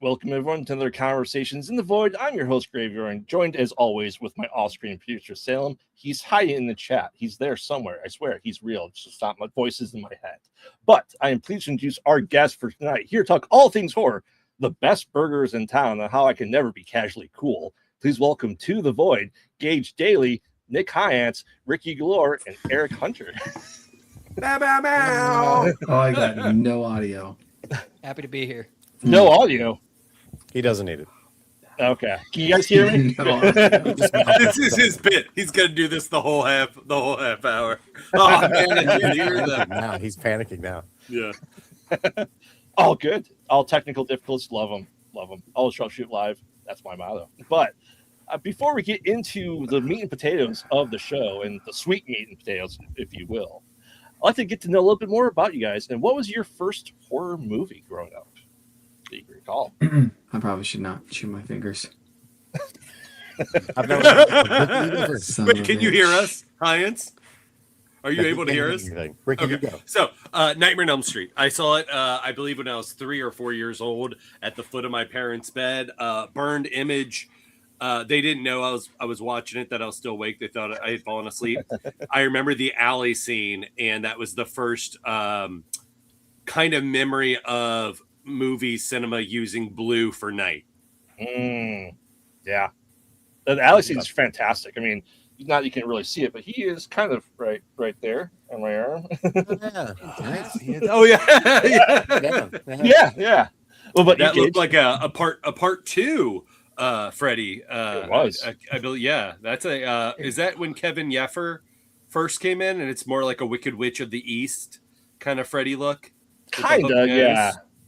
Welcome everyone to another Conversations in the Void. I'm your host, Graveyard, joined as always with my off-screen producer, Salem. He's hiding in the chat. He's there somewhere. I swear, he's real. It's just not my voices in my head. But I am pleased to introduce our guest for tonight. Here to talk all things horror, the best burgers in town, and how I can never be casually cool. Please welcome to the Void, Gage, Dailey, Nick Hiance, Ricky Glore, and Eric Hunter. Bow, bow, bow. Oh, I got no audio. Happy to be here. No audio. He doesn't need it. Okay. Can you guys hear me? No. This is his bit. He's gonna do this the whole half hour. Oh man, I can't hear them. Now he's panicking now. Yeah. All good. All technical difficulties. Love them. Love them. Always troubleshoot live. That's my motto. But before we get into the meat and potatoes of the show, and the sweet meat and potatoes, if you will, I'd like to get to know a little bit more about you guys. And what was your first horror movie growing up that you can recall? I probably should not chew my fingers. I've never Son Wait, of a can you bitch. hear us, Hiance? Are you able to hear us? Ricky, you Okay. go. So, Nightmare on Elm Street. I saw it, I believe, when I was 3 or 4 years old at the foot of my parents' bed. Burned image. They didn't know I was watching it, that I was still awake. They thought I had fallen asleep. I remember the alley scene, and that was the first kind of memory of movie cinema using blue for night. Yeah. The alley scene is fantastic. I mean, not you can really see it, but he is kind of right there on my arm. Yeah. Nice. Oh yeah, Yeah. Well, but that you, looked like a part two. Freddy. It was. I believe. Yeah, that's a. Is that when Kevin Yeffer first came in, and it's more like a Wicked Witch of the East kind of Freddy look? kind of,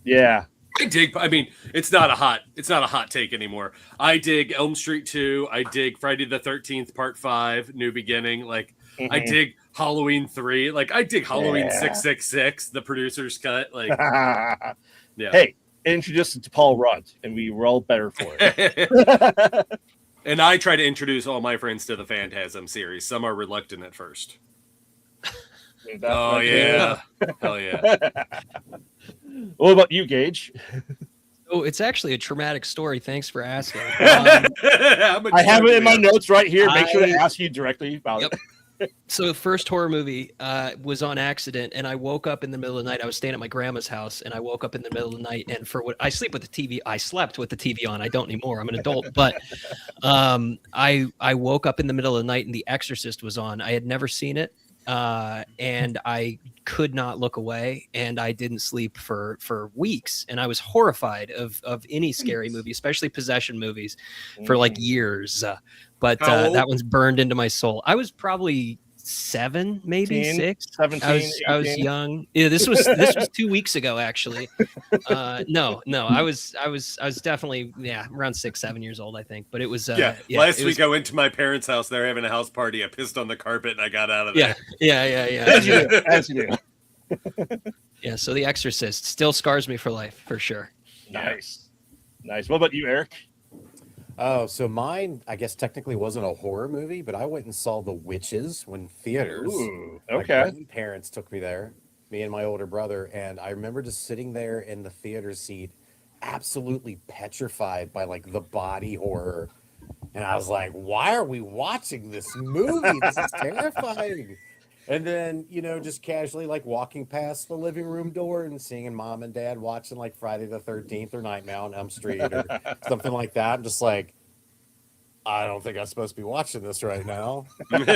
yeah. I dig. I mean, it's not a hot take anymore. I dig Elm Street 2. I dig Friday the 13th Part 5, New Beginning. Like, I dig Halloween 3. Like, I dig Halloween 666, the producer's cut. Like, yeah. Hey, introduced it to Paul Rudd, and we were all better for it. And I try to introduce all my friends to the Phantasm series. Some are reluctant at first. Oh yeah, hell yeah. What about you, Gage? Oh, it's actually a traumatic story. Thanks for asking. I have it in my notes right here. Make sure to ask you directly about it. So the first horror movie was on accident, and I woke up in the middle of the night. I was staying at my grandma's house, and I woke up in the middle of the night. And for what I sleep with the TV, I slept with the TV on. I don't anymore. I'm an adult, but I woke up in the middle of the night, and The Exorcist was on. I had never seen it. And I could not look away, and I didn't sleep for weeks, and I was horrified of any scary movie, especially possession movies, for like years. But that one's burned into my soul. I was probably 7, maybe 18, 6. 17, I was young. Yeah, this was 2 weeks ago, actually. No, I was definitely around 6, 7 years old, I think. But it was last week I went to my parents' house. They're having a house party. I pissed on the carpet and I got out of there. Yeah. As you do. Yeah. So The Exorcist still scars me for life, for sure. Nice. What about you, Eric? Oh, so mine, I guess technically wasn't a horror movie, but I went and saw The Witches when theaters. Ooh, My okay. grandparents took me there, me and my older brother, and I remember just sitting there in the theater seat, absolutely petrified by like the body horror. And I was like, why are we watching this movie? This is terrifying. And then, just casually like walking past the living room door and seeing mom and dad watching like Friday the 13th or Nightmare on Elm Street or something like that. I'm just like, I don't think I'm supposed to be watching this right now. But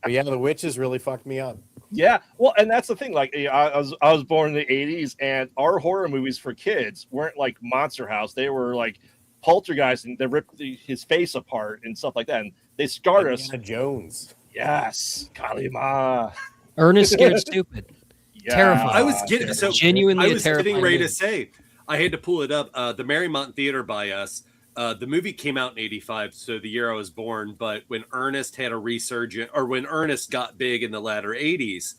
yeah, The Witches really fucked me up. Yeah, well, and that's the thing. Like, I was born in the '80s, and our horror movies for kids weren't like Monster House. They were like Poltergeist, and they ripped his face apart and stuff like that. And they scarred us. Indiana Jones. Yes, Kalima. Ernest Scared Stupid. Yeah. Terrifying. I was getting so Genuinely I was a terrifying getting ready movie. to say I had to pull it up. The Marymount Theater by us. The movie came out in '85, so the year I was born. But when Ernest had a resurgence, or when Ernest got big in the latter '80s,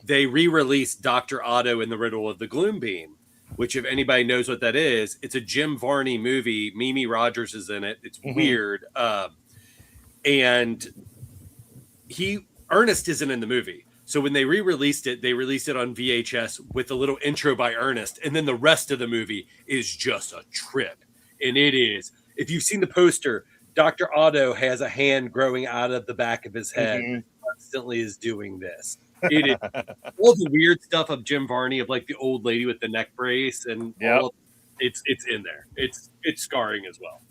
they re-released Dr. Otto and the Riddle of the Gloom Beam, which, if anybody knows what that is, it's a Jim Varney movie. Mimi Rogers is in it. It's weird, and Ernest isn't in the movie. So when they re-released it, they released it on VHS with a little intro by Ernest, and then the rest of the movie is just a trip. And it is. If you've seen the poster, Dr. Otto has a hand growing out of the back of his head. Constantly is doing this. It is all the weird stuff of Jim Varney, of like the old lady with the neck brace, and all of, it's in there. It's scarring as well.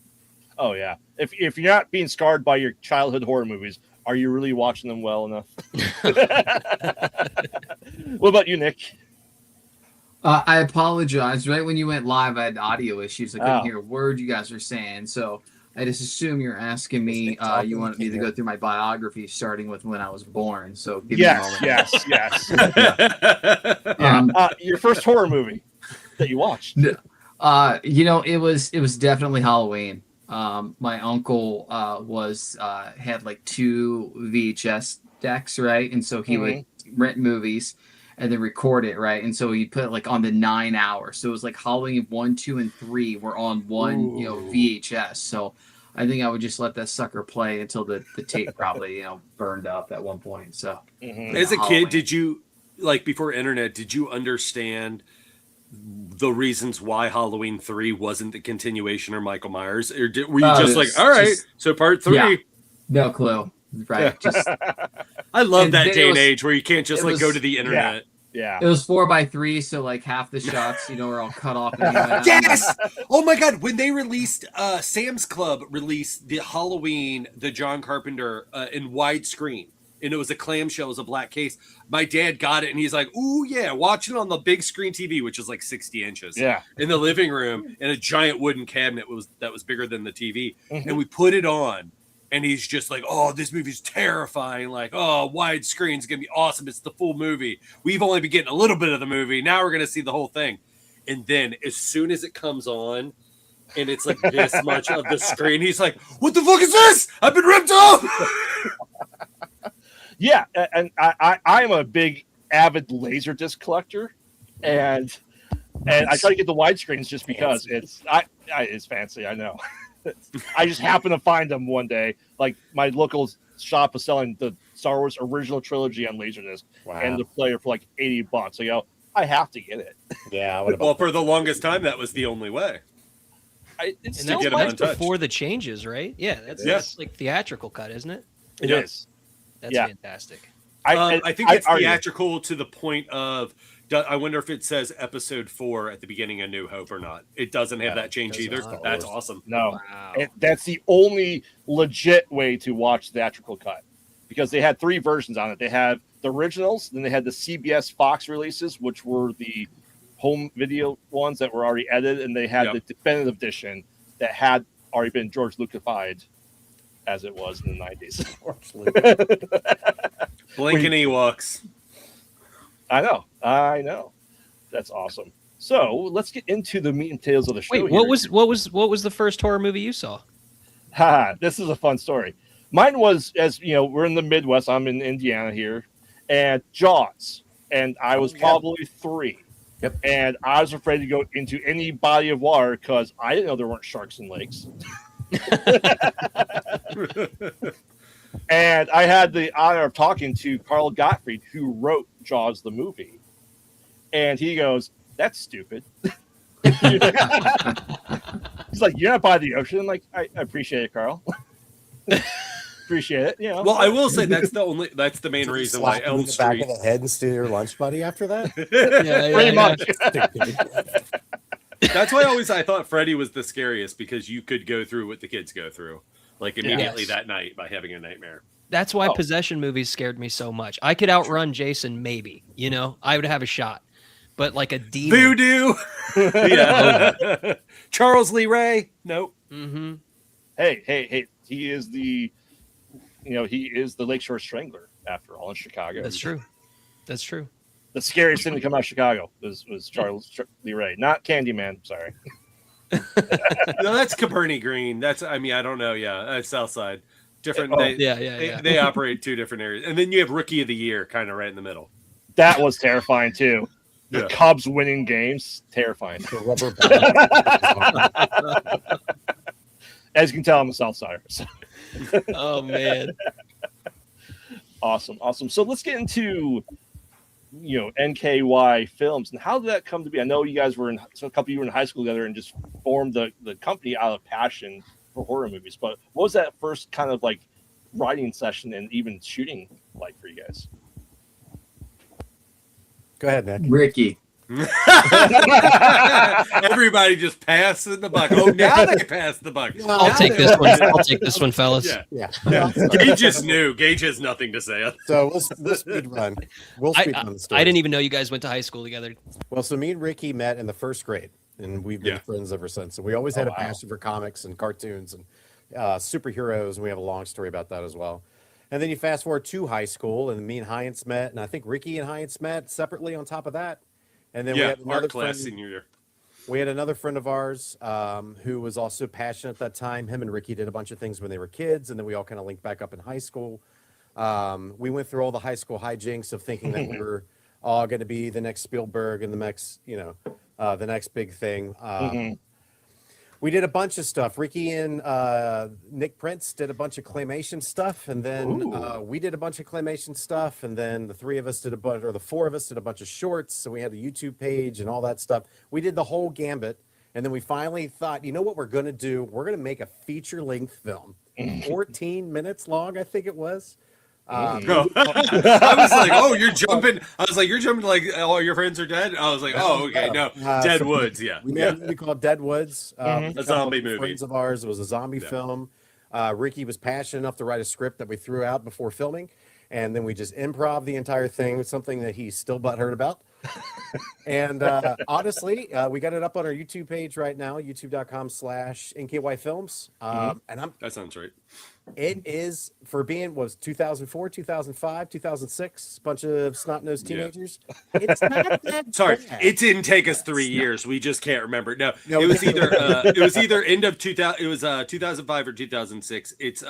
Oh yeah. If you're not being scarred by your childhood horror movies, are you really watching them well enough? What about you, Nick? I apologize. Right when you went live, I had audio issues. I couldn't hear a word you guys were saying. So I just assume you're asking me. You wanted me to go through my biography, starting with when I was born. So give me a moment. Yes. Yeah. Your first horror movie that you watched? It was definitely Halloween. My uncle had like 2 VHS decks, right? And so he would rent movies and then record it, right? And so he put it like on the 9 hours. So it was like Halloween 1, 2, and 3 were on one, VHS. So I think I would just let that sucker play until the tape probably, burned up at one point. So as a kid, did you, like, before internet, did you understand the reasons why Halloween 3 wasn't the continuation or Michael Myers, or were you just like, all right, so part 3? Yeah, no clue. Right. Just, I love that day and age where you can't just like go to the internet. Yeah. It was 4x3, so like half the shots, are all cut off. Yes. Oh my God. When they released, Sam's Club released the Halloween, the John Carpenter in widescreen. And it was a clamshell, it was a black case. My dad got it, and he's like, "Ooh, yeah, watch it on the big screen TV," which is like 60 inches. Yeah, in the living room, in a giant wooden cabinet that was bigger than the TV. And we put it on, and he's just like, "Oh, this movie's terrifying! Like, oh, widescreen's gonna be awesome. It's the full movie. We've only been getting a little bit of the movie. Now we're gonna see the whole thing." And then, as soon as it comes on, and it's like this much of the screen, he's like, "What the fuck is this? I've been ripped off!" Yeah, and I'm a big avid Laserdisc collector, and I try to get the widescreens just because it's fancy. I know. I just happened to find them one day. Like, my local shop was selling the Star Wars original trilogy on Laserdisc and the player for like $80. I go, I have to get it. Yeah. Well, for the longest time, that was the only way. It's to get them untouched before the changes, right? Yeah, that's like theatrical cut, isn't it? It is. That's fantastic. I think it's theatrical to the point of, I wonder if it says episode 4 at the beginning of New Hope or not. It doesn't have that change either. That's awesome. No, that's the only legit way to watch theatrical cut, because they had 3 versions on it. They had the originals, then they had the CBS Fox releases, which were the home video ones that were already edited, and they had the definitive edition that had already been George Lucasified, as it was in the 90s. Blinking Ewoks. I know. That's awesome. So let's get into the meat and potatoes of the show. Wait, what was the first horror movie you saw? This is a fun story. Mine was, as you know, we're in the Midwest. I'm in Indiana here, and Jaws, and I was probably 3. Yep. And I was afraid to go into any body of water because I didn't know there weren't sharks in lakes. And I had the honor of talking to Carl Gottfried, who wrote Jaws the movie, and he goes, "That's stupid." He's like, "You're not by the ocean." I'm like, I appreciate it, Carl. Appreciate it. You know. Well, I will say that's the main reason why Elm Street. Back of the head and steal your lunch buddy after that. Pretty much. That's why I thought Freddy was the scariest, because you could go through what the kids go through, like immediately that night by having a nightmare. That's why possession movies scared me so much. I could outrun Jason, maybe. I would have a shot, but like a demon. Voodoo. Yeah. Charles Lee Ray. Nope. Mm-hmm. Hey! He is the Lakeshore Strangler after all in Chicago. That's true. The scariest thing to come out of Chicago was Charles Lee Ray, not Candyman. Sorry. No, that's Capernaum Green. I don't know. Yeah, that's Southside. Different. They operate 2 different areas, and then you have Rookie of the Year, kind of right in the middle. That was terrifying too. The Cubs winning games, terrifying. As you can tell, I'm a Southsider. So. Oh man. Awesome. So let's get into NKY Films and how did that come to be? I know you guys were a couple of you were in high school together and just formed the company out of passion for horror movies. But what was that first kind of like writing session and even shooting like for you guys? Go ahead, Nick. Ricky. Everybody just passing the buck. Oh, now they pass the buck. I'll take this one. I'll take this one, fellas. Yeah. Yeah. Gage just knew. Gage has nothing to say. So we'll speed run. We'll speed run the story. I didn't even know you guys went to high school together. Well, so me and Ricky met in the first grade, and we've been friends ever since. So we always had a passion for comics and cartoons and superheroes, and we have a long story about that as well. And then you fast forward to high school, and me and Hiance met, and I think Ricky and Hiance met separately on top of that. And then we had another art class friend, senior year. We had another friend of ours who was also passionate at that time. Him and Ricky did a bunch of things when they were kids, and then we all kind of linked back up in high school. We went through all the high school hijinks of thinking that we were all going to be the next Spielberg and the next, the next big thing. We did a bunch of stuff. Ricky and Nick Prince did a bunch of claymation stuff, and then we did a bunch of claymation stuff, and then the four of us did a bunch of shorts. So we had a YouTube page and all that stuff. We did the whole gambit, and then we finally thought, you know what we're going to do? We're going to make a feature-length film, 14 minutes long, I think it was. I was like, oh, you're jumping. I was like, you're jumping like all your friends are dead. I was like, oh, okay, no, Dead Woods, yeah. We made a movie called Dead Woods. A zombie movie. Friends of ours. It was a zombie film. Ricky was passionate enough to write a script that we threw out before filming, and then we just improv the entire thing with something that he's still butthurt about. And honestly, we got it up on our YouTube page right now, youtube.com/NKY Films. And that sounds right. It is, for being, was 2004, 2005, 2006, bunch of snot-nosed teenagers. It's not that Sorry, bad. it didn't take us 3 years. We just can't remember. No, it was either end of 2000. It was 2005 or 2006. It's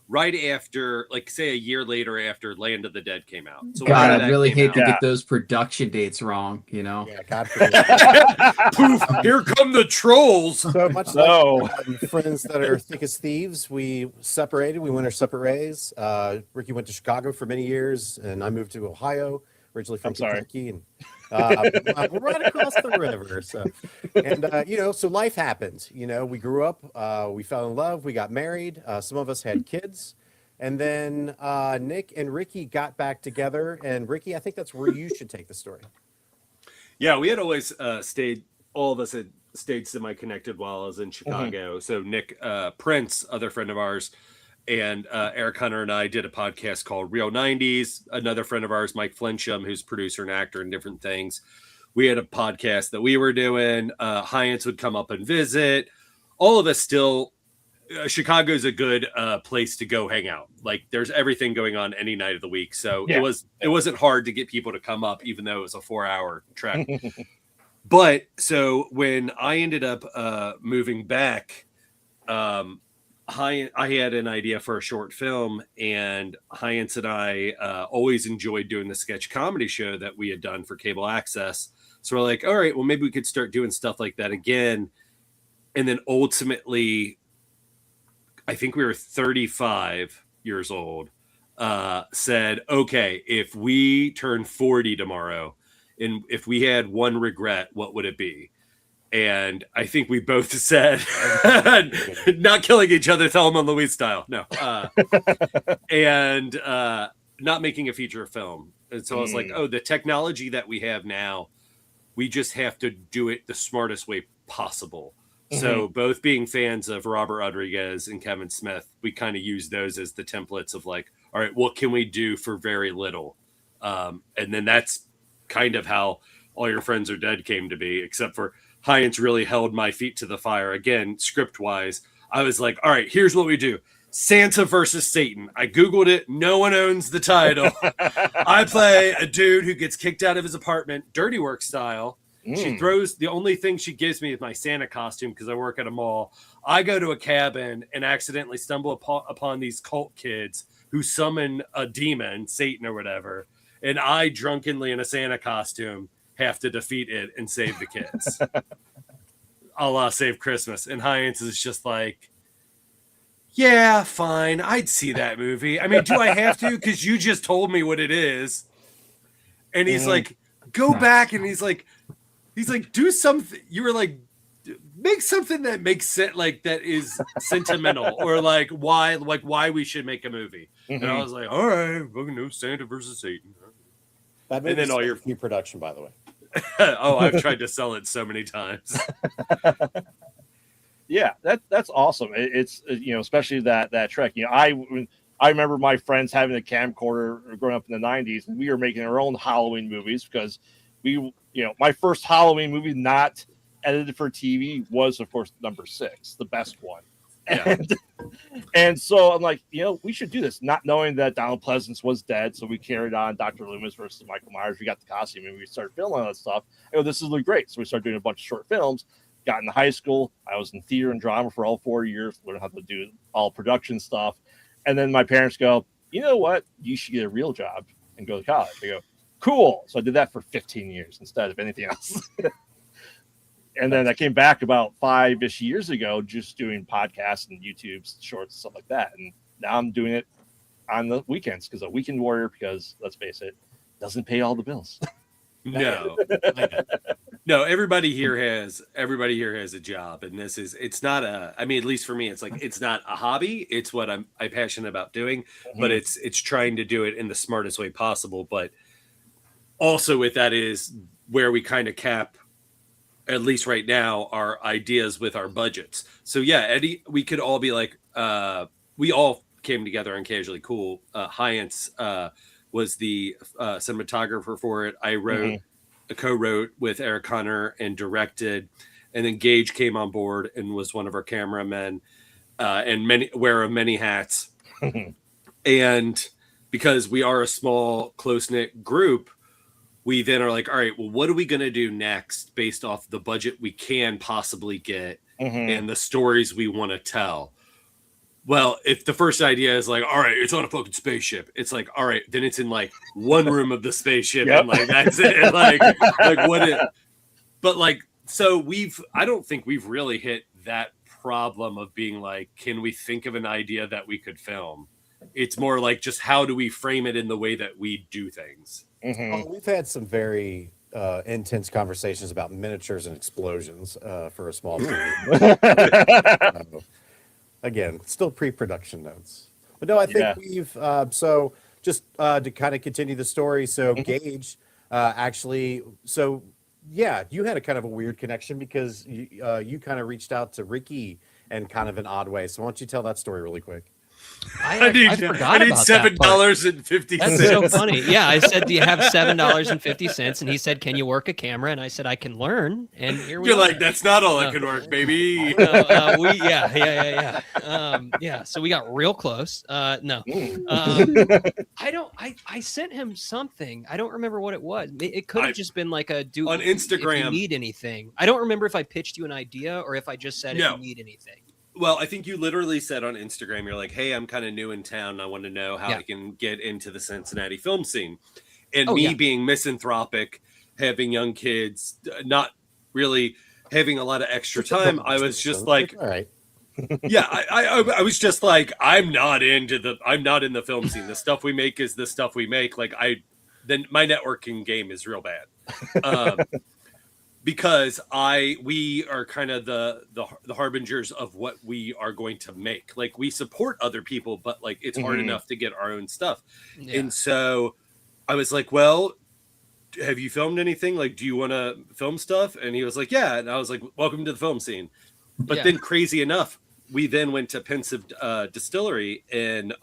right after, like, say, a year later after Land of the Dead came out. So God, I really hate to get those production dates wrong. Yeah, God forbid. Poof! Here come the trolls. So much like friends that are thick as thieves, we separated. We went our separate ways. Ricky went to Chicago for many years, and I moved to Ohio, originally from Kentucky, and we're right across the river. So, and so life happened. We grew up, we fell in love, we got married. Some of us had kids, and then Nick and Ricky got back together. And Ricky, I think that's where you should take the story. Yeah, we had always stayed. All of us had stayed semi-connected while I was in Chicago. So Nick Prince, other friend of ours, and Eric Hunter and I did a podcast called Real 90s. Another friend of ours, Mike Flincham, who's producer and actor and different things. We had a podcast that we were doing. Hiance would come up and visit. All of us still, Chicago's a good place to go hang out. Like, there's everything going on any night of the week. So it wasn't hard to get people to come up, even though it was a 4-hour trek. But so when I ended up moving back, I had an idea for a short film, and Hiance and I always enjoyed doing the sketch comedy show that we had done for cable access. So we're like, all right, well, maybe we could start doing stuff like that again. And then ultimately, I think we were 35 years old, said, okay, if we turn 40 tomorrow, and if we had one regret, what would it be? And I think we both said, not killing each other, Thelma and Louise style. No. And not making a feature film. And so I was like, oh, the technology that we have now, we just have to do it the smartest way possible. So both being fans of Robert Rodriguez and Kevin Smith, we kind of use those as the templates of like, all right, what can we do for very little? And then that's kind of how All Your Friends Are Dead came to be, except for Hiance really held my feet to the fire. Again, script-wise, I was like, all right, here's what we do. Santa versus Satan. I Googled it. No one owns the title. I play a dude who gets kicked out of his apartment, Dirty Work style. She throws, the only thing she gives me is my Santa costume because I work at a mall. I go to a cabin and accidentally stumble upon these cult kids who summon a demon, Satan or whatever. And I, drunkenly in a Santa costume, have to defeat it and save the kids. A la Save Christmas. And Hiance is just like, yeah, fine, I'd see that movie. I mean, do I have to? Because you just told me what it is. And he's like, go back, and he's like, do something. You were like, make something that makes sense, like that is sentimental, or like why we should make a movie. And I was like, all right, fucking no Santa versus Satan. That movie is all your new production, by the way. Oh, I've tried to sell it so many times. Yeah, that's awesome. It's especially that Trek. I remember my friends having a camcorder growing up in the 90s, and we were making our own Halloween movies because my first Halloween movie not edited for TV was, of course, number 6, the best one. Yeah. And so I'm like, we should do this, not knowing that Donald Pleasance was dead. So we carried on Dr. Loomis versus Michael Myers. We got the costume and we started filming all that stuff. This is really great. So we started doing a bunch of short films. Got into high school. I was in theater and drama for all 4 years, learned how to do all production stuff. And then my parents go, you know what? You should get a real job and go to college. I go, cool. So I did that for 15 years instead of anything else. And then I came back about 5-ish years ago, just doing podcasts and YouTube shorts and stuff like that. And now I'm doing it on the weekends because a weekend warrior, because let's face it, doesn't pay all the bills. No, everybody here has a job, and it's not at least for me, it's not a hobby. It's what I'm passionate about doing, but it's trying to do it in the smartest way possible. But also with that is where we kind of cap, at least right now, our ideas with our budgets. So yeah, Eddie, we could all be like, we all came together on Casually Cool. Hiance was the cinematographer for it. I co-wrote with Eric Hunter and directed, and then Gage came on board and was one of our cameramen, and wear many hats. And because we are a small, close-knit group, we then are like, all right, well, what are we going to do next based off the budget we can possibly get and the stories we want to tell? Well, if the first idea is like, all right, it's on a fucking spaceship, it's like, all right, then it's in like one room of the spaceship, and like that's it. And like what it, but like, so I don't think we've really hit that problem of being like, can we think of an idea that we could film? It's more like just how do we frame it in the way that we do things. We've had some very intense conversations about miniatures and explosions for a small movie. Again, still pre-production notes. But no, I think we've so just to kind of continue the story. So Gage actually, so yeah, you had a kind of a weird connection because you kind of reached out to Ricky in kind of an odd way. So why don't you tell that story really quick? I forgot about $7.50. That's so funny. Yeah, I said, do you have $7.50? And he said, can you work a camera? And I said, I can learn. And here we are. You're like, that's not all that can work, baby. Yeah. So we got real close. No. I sent him something. I don't remember what it was. It could have just been like a do on Instagram. If you need anything. I don't remember if I pitched you an idea or if I just said if you need anything. Well, I think you literally said on Instagram, you're like, hey, I'm kind of new in town. And I want to know how I can get into the Cincinnati film scene. And being misanthropic, having young kids, not really having a lot of extra time, I was just like, all right. I was just like, I'm not in the film scene. The stuff we make is the stuff we make. Like then my networking game is real bad. Because we are kind of the harbingers of what we are going to make. Like we support other people, but like it's hard enough to get our own stuff. Yeah. And so I was like, well, have you filmed anything? Like, do you want to film stuff? And he was like, yeah. And I was like, welcome to the film scene. But then crazy enough, we then went to Pensive Distillery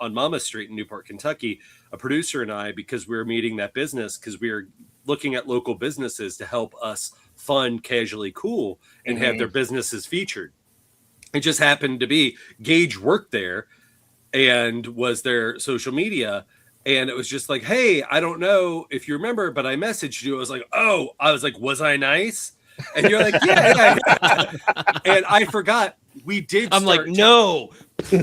on Mama Street in Newport, Kentucky, a producer and I, because we were meeting that business, because we were looking at local businesses to help us fund Casually Cool and have their businesses featured. It just happened to be Gage worked there and was their social media. And it was just like, hey, I don't know if you remember, but I messaged you. I was like, was I nice? And you're like, yeah. And I forgot we did. I'm like, no. No,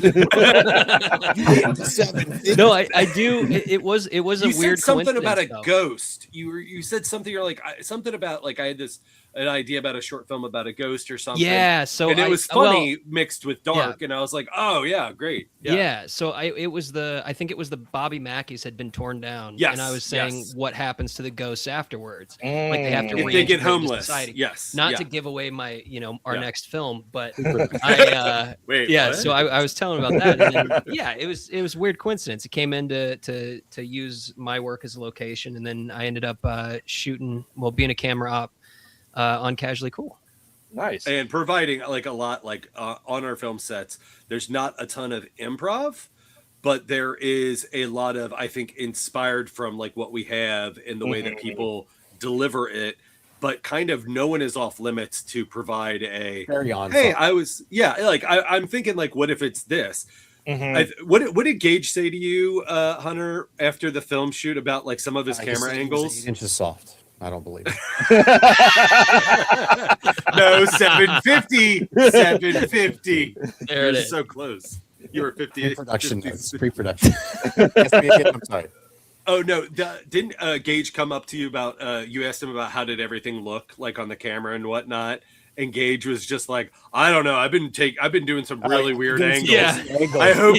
I do. It was a weird something coincidence, about a though. ghost. You said something. You're like something about like I had this an idea about a short film about a ghost or something. Yeah, so and it was funny mixed with dark, and I was like, oh yeah, great. Yeah, so I think it was the Bobby Mackey's had been torn down, and I was saying what happens to the ghosts afterwards. Like they have to if they get homeless. Yes, not to give away my our next film, but wait, yeah. what? So I was telling about that, and then, yeah, it was a weird coincidence. It came in to use my work as a location, and then I ended up being a camera op on Casually Cool. Nice. And providing like a lot, like on our film sets, there's not a ton of improv, but there is a lot of, I think, inspired from like what we have in the way that people deliver it, but kind of no one is off limits to provide a carry on. Hey, I'm thinking like, what if it's this? What did Gage say to you, Hunter, after the film shoot about like some of his camera angles? 8 inches soft. I don't believe it. No, 750. 750. There it is. So close. You were 50. Pre-production. Pre-production. I'm sorry. Oh no! Didn't Gage come up to you about? You asked him about how did everything look like on the camera and whatnot. And Gage was just like, I don't know. I've been doing some really weird angles. Yeah. I hope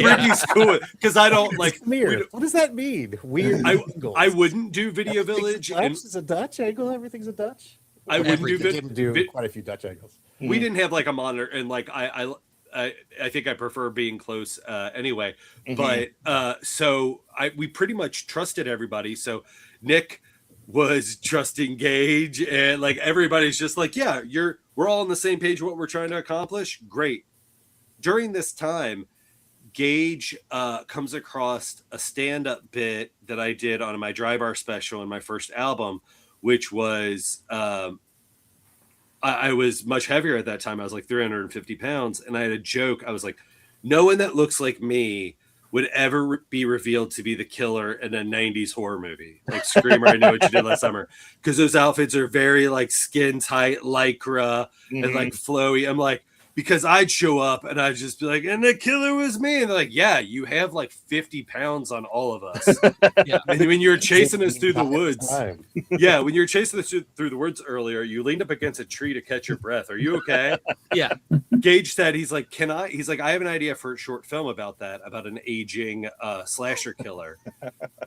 Ricky's cool because I don't like weird. What does that mean? Weird angles. I wouldn't do Video Village. It's a Dutch angle. Everything's a Dutch. I wouldn't do quite a few Dutch angles. We didn't have like a monitor, and like I think I prefer being close anyway. But so we pretty much trusted everybody. So Nick was trusting Gage, and like everybody's just like, yeah, we're all on the same page what we're trying to accomplish. Great. During this time, Gage comes across a stand-up bit that I did on my Dry Bar special in my first album, which was I was much heavier at that time. I was like 350 pounds, and I had a joke. I was like, no one that looks like me would ever be revealed to be the killer in a 90s horror movie like Screamer. I Know What You Did Last Summer, because those outfits are very like skin tight lycra and like flowy. I'm like, because I'd show up and I'd just be like, and the killer was me, and they're like, yeah, you have like 50 pounds on all of us. Yeah. And when you were chasing us through the woods, yeah, when you were chasing us through the woods earlier, you leaned up against a tree to catch your breath. Are you okay? Yeah. Gage said, he's like, I have an idea for a short film about that, about an aging slasher killer.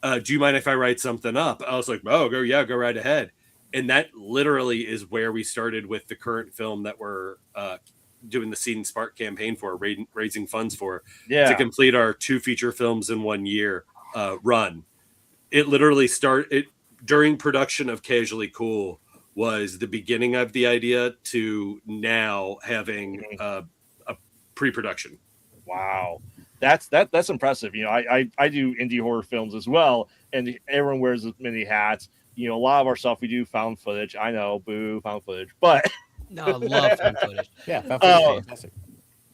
Do you mind if I write something up? I was like, oh, go right ahead. And that literally is where we started with the current film that we're doing the Seed and Spark campaign for, raising funds for, to complete our 2 feature films in 1 year run. It literally started during production of Casually Cool was the beginning of the idea to now having a pre-production. Wow. That's impressive. You know, I do indie horror films as well, and everyone wears as many hats. You know, a lot of our stuff we do found footage. I know, boo, found footage, but no, I love found footage. Yeah, found footage is fantastic.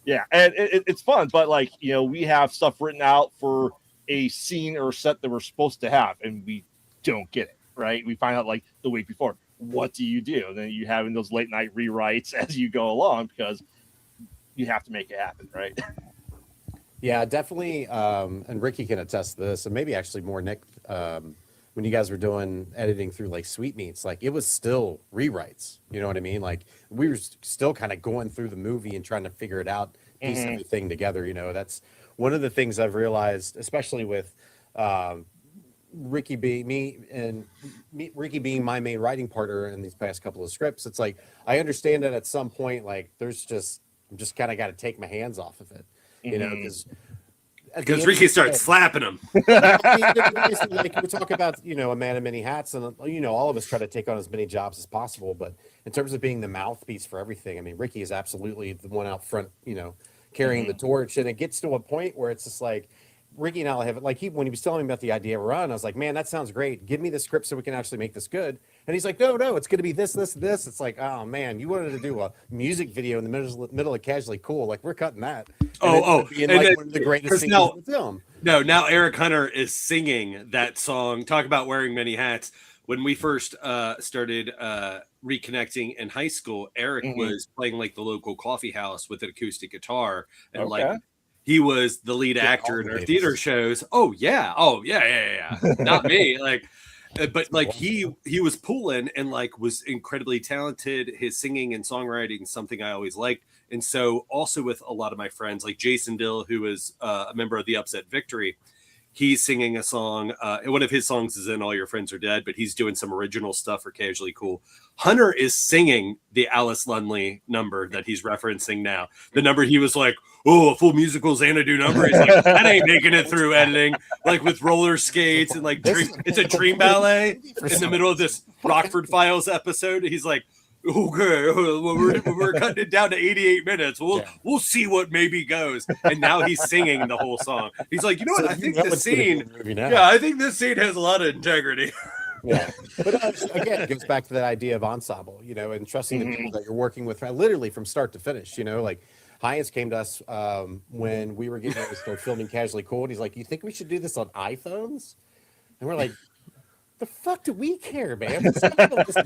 Yeah, and it's fun, but like, you know, we have stuff written out for a scene or set that we're supposed to have, and we don't get it, right? We find out like the week before. What do you do? And then you having those late night rewrites as you go along because you have to make it happen, right? Yeah, definitely. And Ricky can attest to this, and maybe actually more Nick. When you guys were doing editing through like Sweetmeats, like it was still rewrites. You know what I mean? Like we were still kind of going through the movie and trying to figure it out, piece everything together. You know, that's one of the things I've realized, especially with Ricky being Ricky being my main writing partner in these past couple of scripts. It's like I understand that at some point, like I'm just kind of got to take my hands off of it, you know, because Ricky starts slapping him. Like we talk about, you know, a man of many hats, and you know, all of us try to take on as many jobs as possible. But in terms of being the mouthpiece for everything, I mean, Ricky is absolutely the one out front, you know, carrying the torch. And it gets to a point where it's just like Ricky and I have it. Like when he was telling me about the idea of Run, I was like, man, that sounds great. Give me the script so we can actually make this good. And he's like, no, it's going to be this. It's like, oh man, you wanted to do a music video in the middle of Casually Cool. Like we're cutting that. And being like one of the greatest things in the film. No, now Eric Hunter is singing that song. Talk about wearing many hats. When we first started reconnecting in high school, Eric was playing like the local coffee house with an acoustic guitar, and like he was the lead actor in our theater shows. Oh yeah. Not me. Like, but like he was pulling and like was incredibly talented. His singing and songwriting, something I always liked. And so also with a lot of my friends, like Jason Dill, who is a member of the Upset Victory, he's singing a song. One of his songs is in All Your Friends Are Dead, but he's doing some original stuff for Casually Cool. Hunter is singing the Alice Lunley number that he's referencing now. The number he was like, oh, a full musical Xanadu number. He's like, that ain't making it through editing. Like with roller skates and like, it's a dream ballet in the middle of this Rockford Files episode. He's like, okay, we're cutting it down to 88 minutes. We'll see what maybe goes. And now he's singing the whole song. He's like, you know what? I think this scene, I think this scene has a lot of integrity. Yeah, but again, it goes back to that idea of ensemble, you know, and trusting the people that you're working with, literally from start to finish. You know, like Hiance came to us when we were getting ready to start filming Casually Cool, and he's like, "You think we should do this on iPhones?" And we're like, "The fuck do we care, man? This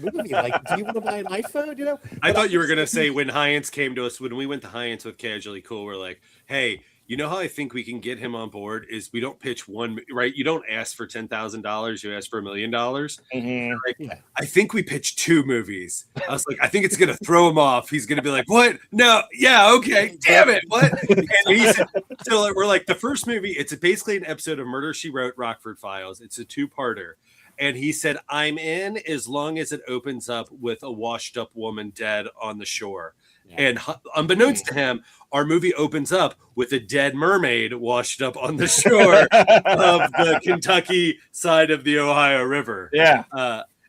movie, like, do you want to buy an iPhone?" You know? I thought you were gonna say when Hiance came to us when we went to Hiance with Casually Cool, we're like, "Hey, you know how I think we can get him on board is we don't pitch one, right? You don't ask for $10,000, you ask for $1 million. Like, I think we pitched 2 movies. I was like, I think it's gonna throw him off. He's gonna be like, what? No, yeah, okay, damn it, what? And he said, so we're like, the first movie, it's basically an episode of Murder She Wrote, Rockford Files. It's a 2-parter. And he said, I'm in as long as it opens up with a washed up woman dead on the shore. And unbeknownst to him, our movie opens up with a dead mermaid washed up on the shore of the Kentucky side of the Ohio River. Yeah.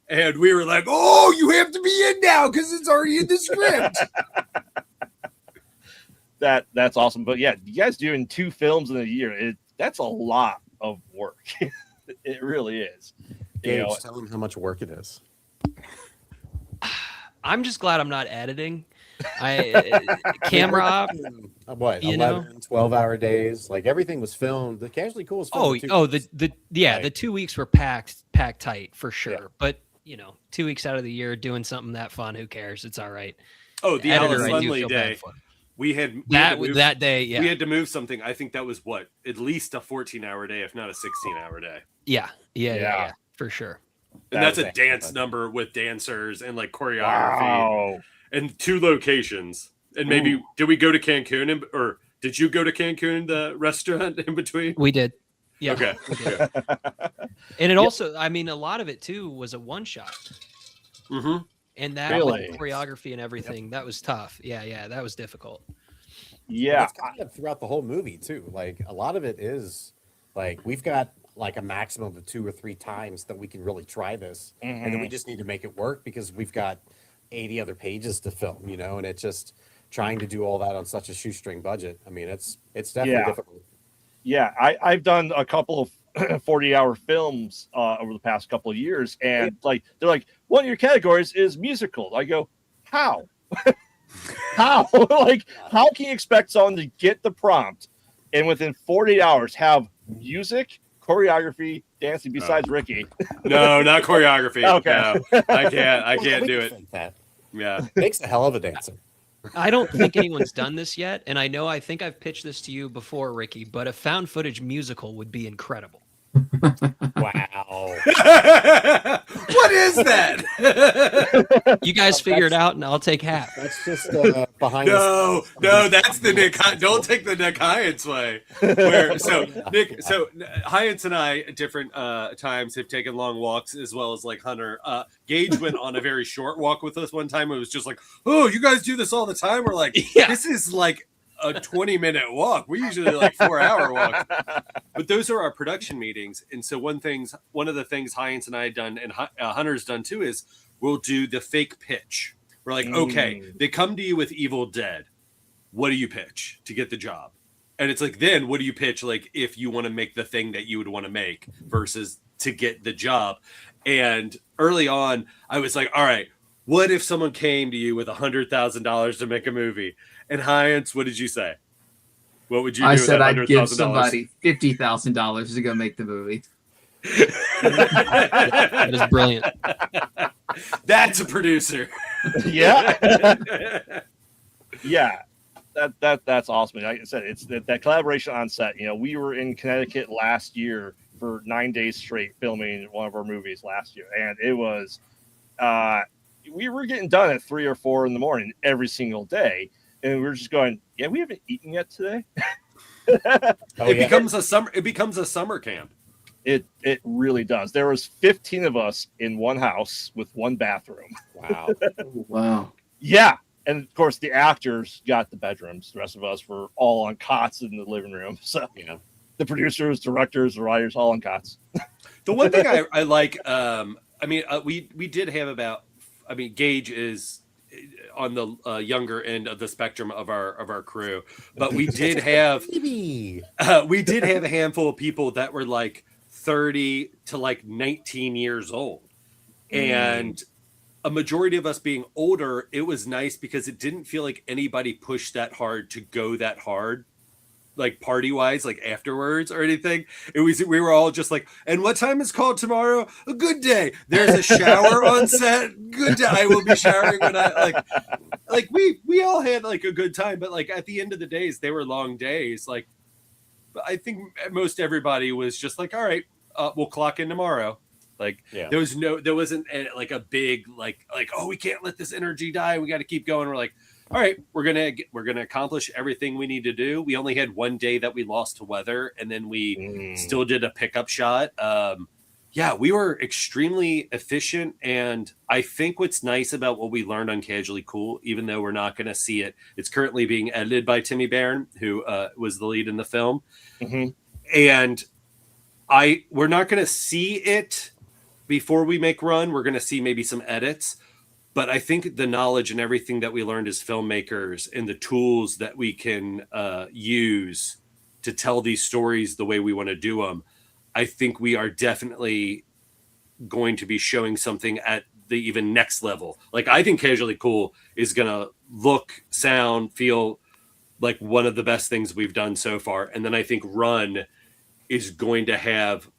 And we were like, oh, you have to be in now because it's already in the script. That's awesome. But yeah, you guys doing 2 films in a year, that's a lot of work. It really is. Gage, tell them how much work it is. I'm just glad I'm not editing. Camera op, what, 11, 12-hour days, like everything was filmed. The Casually Cool was filmed. The 2 weeks were packed tight for sure. Yeah. But 2 weeks out of the year doing something that fun, who cares? It's all right. Oh, the Alice Lunley day. We had that day. Yeah, we had to move something. I think that was at least a 14-hour day, if not a 16-hour day. Yeah, for sure. And that's a dance number with dancers and like choreography. And 2 locations. And maybe did we go to Cancun or did you go to Cancun, the restaurant in between? We did. Yeah. Okay. And it also, I mean, a lot of it too was a one shot. Mm-hmm. And that with choreography and everything, that was tough. Yeah, that was difficult. Yeah. It's kind of throughout the whole movie too. Like a lot of it is like we've got like a maximum of 2 or 3 times that we can really try this. And then we just need to make it work because we've got 80 other pages to film, and it's just trying to do all that on such a shoestring budget. I mean, it's definitely difficult. Yeah, I've done a couple of 40-hour films over the past couple of years, and like they're like, one of your categories is musical. I go, how? How? Like, how can you expect someone to get the prompt and within 48 hours have music, choreography, dancing besides Ricky? No, not choreography. Okay. No, I can't do it. Yeah. Makes a hell of a dancer. I don't think anyone's done this yet, and I think I've pitched this to you before, Ricky, but a found footage musical would be incredible. Wow. What is that? You guys figure it out, and I'll take half. That's just behind. No, that's the Nick. Don't take the Nick Hiance way. So Hiance and I at different times have taken long walks as well as like Hunter. Gage went on a very short walk with us one time. It was just like, oh, you guys do this all the time. We're like, this is like a 20-minute walk. We usually like 4-hour walk. But those are our production meetings. And so one of the things Hiance and I had done and Hunter's done too is we'll do the fake pitch. We're like, okay, they come to you with Evil Dead. What do you pitch to get the job? And it's like, then what do you pitch? Like if you want to make the thing that you would want to make versus to get the job. And early on, I was like, all right, what if someone came to you with $100,000 to make a movie? And Hiance, what did you say? What would you do? I with said that I'd give $100,000? somebody $50,000 to go make the movie. That is brilliant. That's a producer. Yeah. Yeah. That's awesome. Like I said, it's that collaboration on set. We were in Connecticut last year for 9 days straight filming one of our movies last year, and it was we were getting done at 3 or 4 in the morning every single day, and we were just going, yeah, we haven't eaten yet today. It becomes a summer camp. It really does. There was 15 of us in one house with one bathroom. Wow. Wow. Yeah. And of course the actors got the bedrooms. The rest of us were all on cots in the living room. So Yeah. the producers, directors, the writers, all on cots. The one thing I like, we did have about, Gage is on the younger end of the spectrum of our crew, but we did have a handful of people that were like 30 to like 19 years old, and a majority of us being older, it was nice because it didn't feel like anybody pushed that hard to go that hard, like party wise, like afterwards or anything. We were all just like, and what time is called tomorrow? A good day. There's a shower on set. Good day. I will be showering when I like we all had like a good time, but like at the end of the days, they were long days. Like I think most everybody was just like, all right, we'll clock in tomorrow. Like there wasn't like a big like, oh, we can't let this energy die. We got to keep going. We're like, all right, we're gonna accomplish everything we need to do. We only had one day that we lost to weather, and then we still did a pickup shot. We were extremely efficient, and I think what's nice about what we learned on Casually Cool, even though we're not going to see it, it's currently being edited by Timmy Barron, who was the lead in the film, and we're not going to see it before we make run. We're going to see maybe some edits. But I think the knowledge and everything that we learned as filmmakers and the tools that we can use to tell these stories the way we want to do them, I think we are definitely going to be showing something at the even next level. Like, I think Casually Cool is going to look, sound, feel like one of the best things we've done so far. And then I think Run is going to have...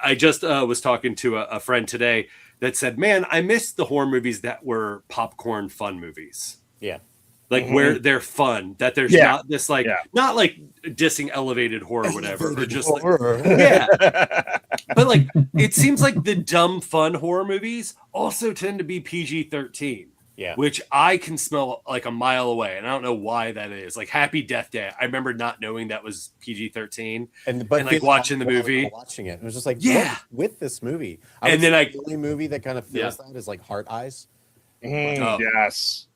I just was talking to a friend today that said, man, I miss the horror movies that were popcorn fun movies. Yeah. Like where they're fun, that there's not this like, not like dissing elevated horror or whatever, or just horror. But like, it seems like the dumb fun horror movies also tend to be PG-13. Yeah. Which I can smell like a mile away. And I don't know why that is. Like Happy Death Day. I remember not knowing that was PG-13. And like watching the movie. Watching it. It was just like, what with this movie? The only movie that kind of feels that is like Heart Eyes. Yes.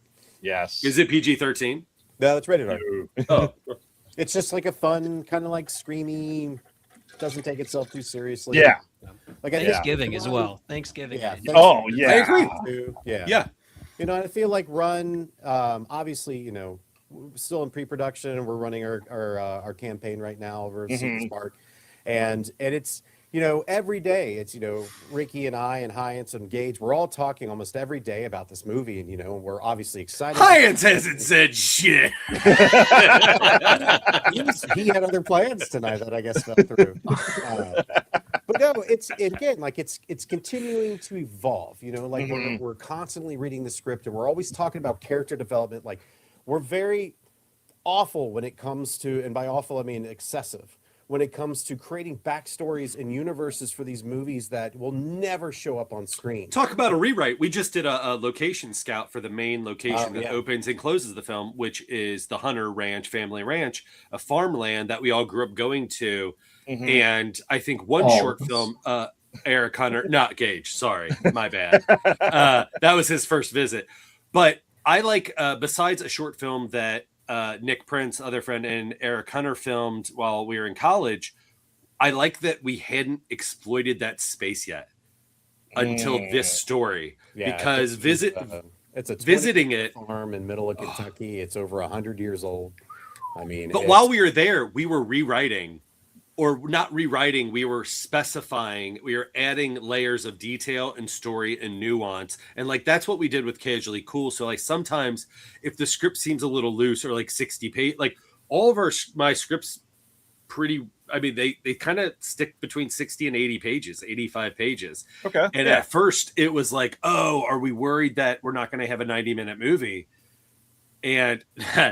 Yes. Is it PG-13? No, it's rated R. Oh. It's just like a fun, kind of like screamy, doesn't take itself too seriously. Yeah. Like Thanksgiving as well. Thanksgiving. Yeah. Oh, yeah. I agree. Yeah. You know, I feel like Run, obviously, you know, we're still in pre-production and we're running our campaign right now over Super Spark. And it's, you know, every day it's, you know, Ricky and I and Hiance and Gage, we're all talking almost every day about this movie. And, you know, we're obviously excited. Hiance hasn't said shit. He had other plans tonight that I guess fell through. But no, it's again, like it's continuing to evolve, you know, like we're constantly reading the script and we're always talking about character development. Like we're very awful when it comes to, and by awful, I mean excessive, when it comes to creating backstories and universes for these movies that will never show up on screen. Talk about a rewrite. We just did a location scout for the main location that opens and closes the film, which is the Hunter Ranch, Family Ranch, a farmland that we all grew up going to. And I think one short film, Eric Hunter, not Gage, sorry, my bad. That was his first visit. But I like, besides a short film that Nick Prince, other friend, and Eric Hunter filmed while we were in college, I like that we hadn't exploited that space yet until this story. Because it's a visiting it farm in middle of Kentucky. It's over 100 years old. I mean, but while we were there, we were rewriting. Or not rewriting, we were specifying, we were adding layers of detail and story and nuance. And like, that's what we did with Casually Cool. So like sometimes if the script seems a little loose or like 60 page, like all of my scripts pretty, I mean, they kind of stick between 60 and 80 pages, 85 pages. Okay. And at first it was like, oh, are we worried that we're not going to have a 90-minute movie? And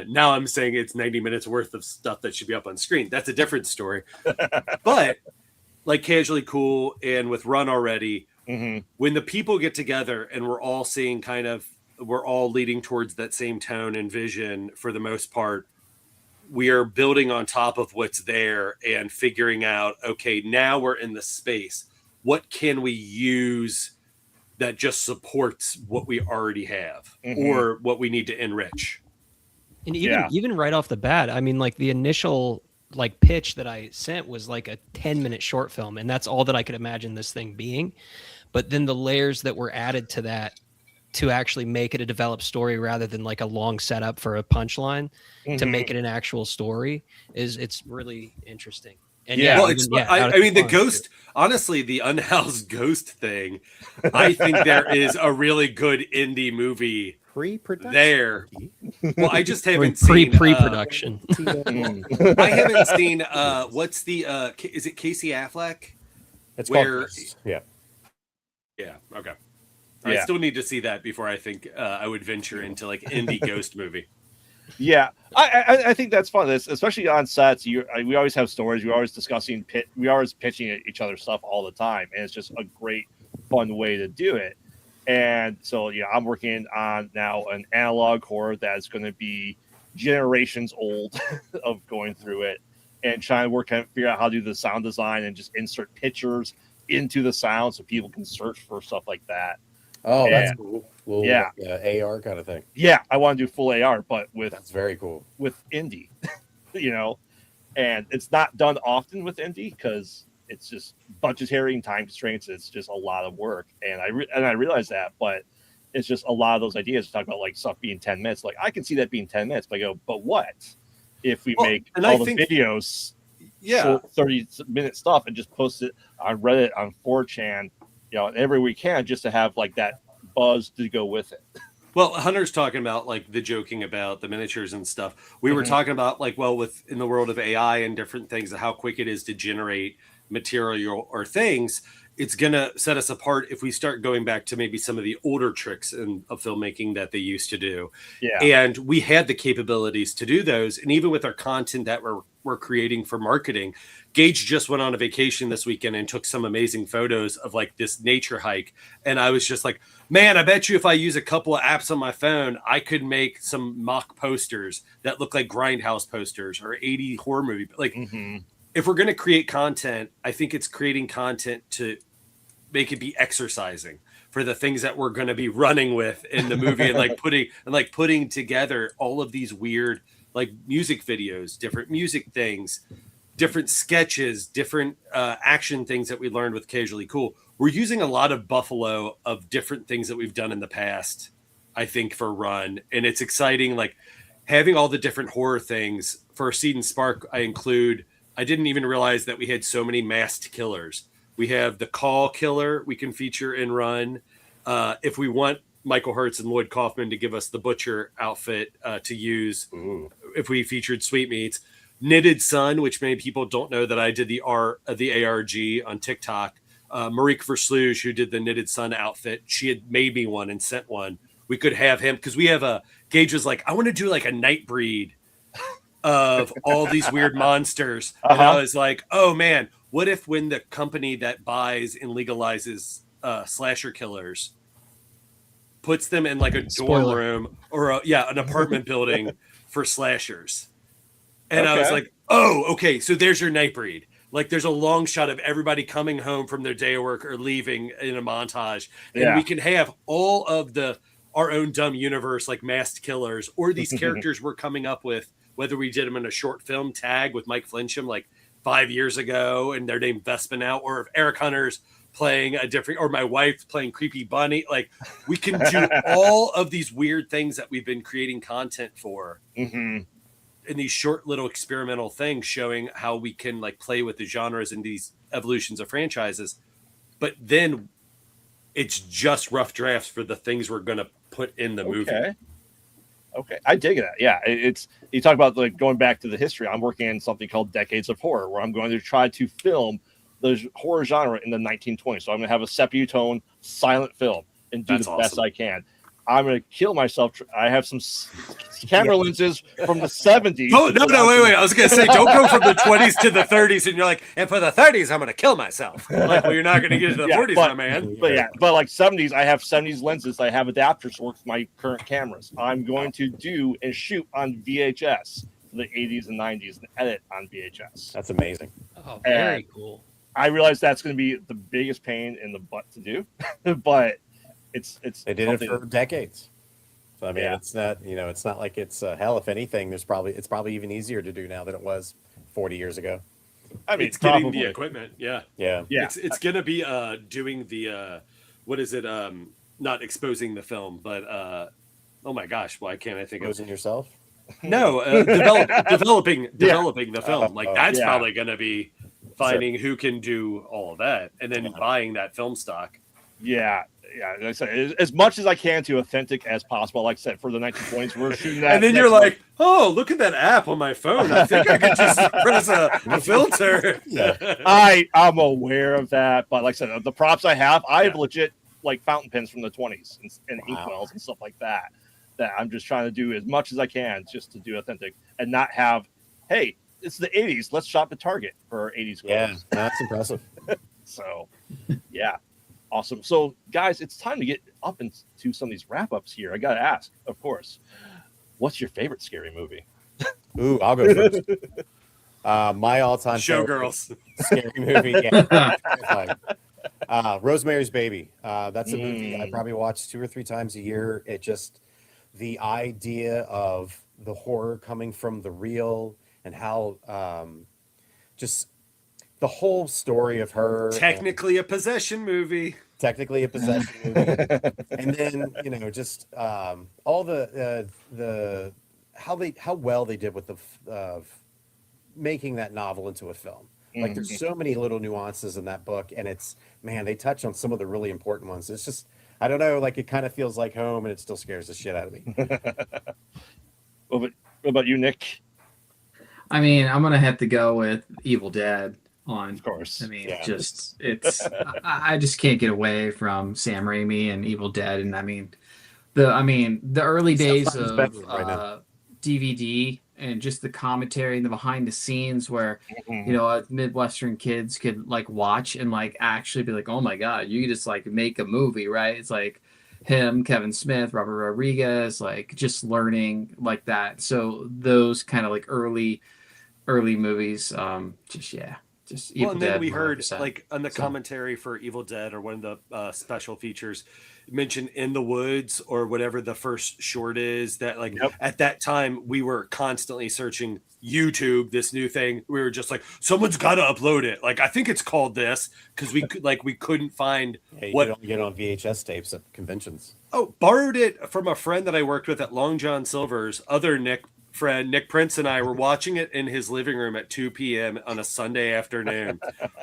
now I'm saying it's 90 minutes worth of stuff that should be up on screen. That's a different story. But like Casually Cool and with Run Already, Mm-hmm. when the people get together and we're all leading towards that same tone and vision for the most part, we are building on top of what's there and figuring out, okay, now we're in the space. What can we use that just supports what we already have or what we need to enrich? And even right off the bat, I mean, like the initial like pitch that I sent was like a 10-minute short film, and that's all that I could imagine this thing being. But then the layers that were added to that to actually make it a developed story rather than like a long setup for a punchline to make it an actual story it's really interesting. And I mean, the ghost, honestly, the unhoused ghost thing, I think there is a really good indie movie Pre-production. there. Well, I just haven't seen pre-production. I haven't seen what's the is it Casey Affleck? It's Where- called Ghost. Yeah. Yeah, okay. I still need to see that before I think I would venture into like indie ghost movie. Yeah, I think that's fun. Especially on sets, we always have stories. We're always discussing we always pitching at each other stuff all the time, and it's just a great, fun way to do it. And so, I'm working on now an analog horror that's going to be generations old of going through it and trying to figure out how to do the sound design and just insert pictures into the sound so people can search for stuff like that. Oh, that's cool. Little, yeah, AR kind of thing. Yeah, I want to do full AR, but that's very cool with indie, and it's not done often with indie because it's just budgetary and time constraints. It's just a lot of work, and I realize that, but it's just a lot of those ideas to talk about like stuff being 10 minutes. Like I can see that being 10 minutes, but I go, but what if we make all the videos? Short 30-minute stuff and just post it on Reddit, on 4chan, every weekend just to have like that buzz to go with it. Well, Hunter's talking about like the joking about the miniatures and stuff. We were talking about like, in the world of AI and different things, how quick it is to generate material or things. It's going to set us apart if we start going back to maybe some of the older tricks of filmmaking that they used to do. Yeah. And we had the capabilities to do those. And even with our content that we're creating for marketing, Gage just went on a vacation this weekend and took some amazing photos of like this nature hike. And I was just like, man, I bet you if I use a couple of apps on my phone, I could make some mock posters that look like Grindhouse posters or 80 horror movie. Like, if we're going to create content, I think it's creating content to make it be exercising for the things that we're going to be running with in the movie and putting together all of these weird like music videos, different music things, different sketches, different action things that we learned with Casually Cool. We're using a lot of buffalo of different things that we've done in the past, I think, for Run. And it's exciting, like having all the different horror things. For Seed and Spark, I didn't even realize that we had so many masked killers. We have the Call Killer we can feature in Run. If we want Michael Hertz and Lloyd Kaufman to give us the Butcher outfit to use, if we featured Sweetmeats. Knitted Sun, which many people don't know that I did the ARG on TikTok. Marique Versluge, who did the Knitted Sun outfit, she had made me one and sent one. We could have him because we have Gage was like, I want to do like a Nightbreed of all these weird monsters. And I was like, oh man, what if when the company that buys and legalizes slasher killers puts them in like a dorm room or an apartment building for slashers? And I was like, oh, okay, so there's your Nightbreed. Like there's a long shot of everybody coming home from their day of work or leaving in a montage. And we can have all of our own dumb universe, like masked killers, or these characters we're coming up with, whether we did them in a short film tag with Mike Flincham like 5 years ago and they're named Vespa now, or if Eric Hunter's playing a different, or my wife playing Creepy Bunny. Like we can do all of these weird things that we've been creating content for. In these short little experimental things showing how we can like play with the genres and these evolutions of franchises. But then it's just rough drafts for the things we're going to put in the movie. Okay. I dig that. Yeah. It's, you talk about like going back to the history. I'm working on something called Decades of Horror, where I'm going to try to film the horror genre in the 1920s. So I'm going to have a sepia tone silent film and do the best I can. I'm gonna kill myself. I have some camera lenses from the 70s. Oh no, wait! I was gonna say, don't go from the 20s to the 30s, and you're like, and for the 30s, I'm gonna kill myself. Like, well, you're not gonna get to the 40s, my man. But like 70s, I have 70s lenses. I have adapters to work with my current cameras. I'm going to do and shoot on VHS for the 80s and 90s and edit on VHS. That's amazing. Oh, very cool. I realize that's going to be the biggest pain in the butt to do, but it's they did it for decades. So I mean, it's not, it's not like it's hell. If anything, it's probably even easier to do now than it was 40 years ago. I mean, it's getting the equipment. Yeah. It's gonna be doing the what is it? Not exposing the film, but oh my gosh, why can't I think exposing yourself? No, developing the film. That's probably gonna be finding who can do all of that and then buying that film stock. Yeah. Like I said, as much as I can to authentic as possible. Like I said, for the 1920s, we're shooting that. And then you're like, oh, look at that app on my phone. I think I could just press a filter. I'm aware of that, but like I said, the props I have legit like fountain pens from the 20s and inkwells and stuff like that. That I'm just trying to do as much as I can just to do authentic and not have, hey, it's the 80s. Let's shop at Target for our 80s clothes. Yeah, that's impressive. So, yeah. Awesome. So, guys, it's time to get up into some of these wrap-ups here. I got to ask, of course, what's your favorite scary movie? Ooh, I'll go first. My all-time Showgirls scary movie. Rosemary's Baby. That's a movie I probably watch 2 or 3 times a year. It just, the idea of the horror coming from the real and how just the whole story of her. Technically a possession movie. And then, just all the how well they did with the making that novel into a film. Like there's so many little nuances in that book, and they touch on some of the really important ones. It's just, I don't know, like it kind of feels like home, and it still scares the shit out of me. What about you, Nick? I mean, I'm gonna have to go with Evil Dead. Of course. I mean, I just can't get away from Sam Raimi and Evil Dead, and the early days of DVD and just the commentary and the behind the scenes where Midwestern kids could like watch and like actually be like, oh my god, you could just like make a movie, right? It's like him, Kevin Smith, Robert Rodriguez, like just learning like that. So those kind of like early movies, just Evil and Dead, then we 100%. heard like on the commentary for Evil Dead or one of the special features mentioned In the Woods or whatever the first short is that at that time we were constantly searching YouTube, this new thing. We were just like, someone's got to upload it. Like, I think it's called this because we couldn't find what you get on VHS tapes at conventions. Oh, borrowed it from a friend that I worked with at Long John Silver's. Other friend Nick Prince and I were watching it in his living room at 2 p.m. on a Sunday afternoon.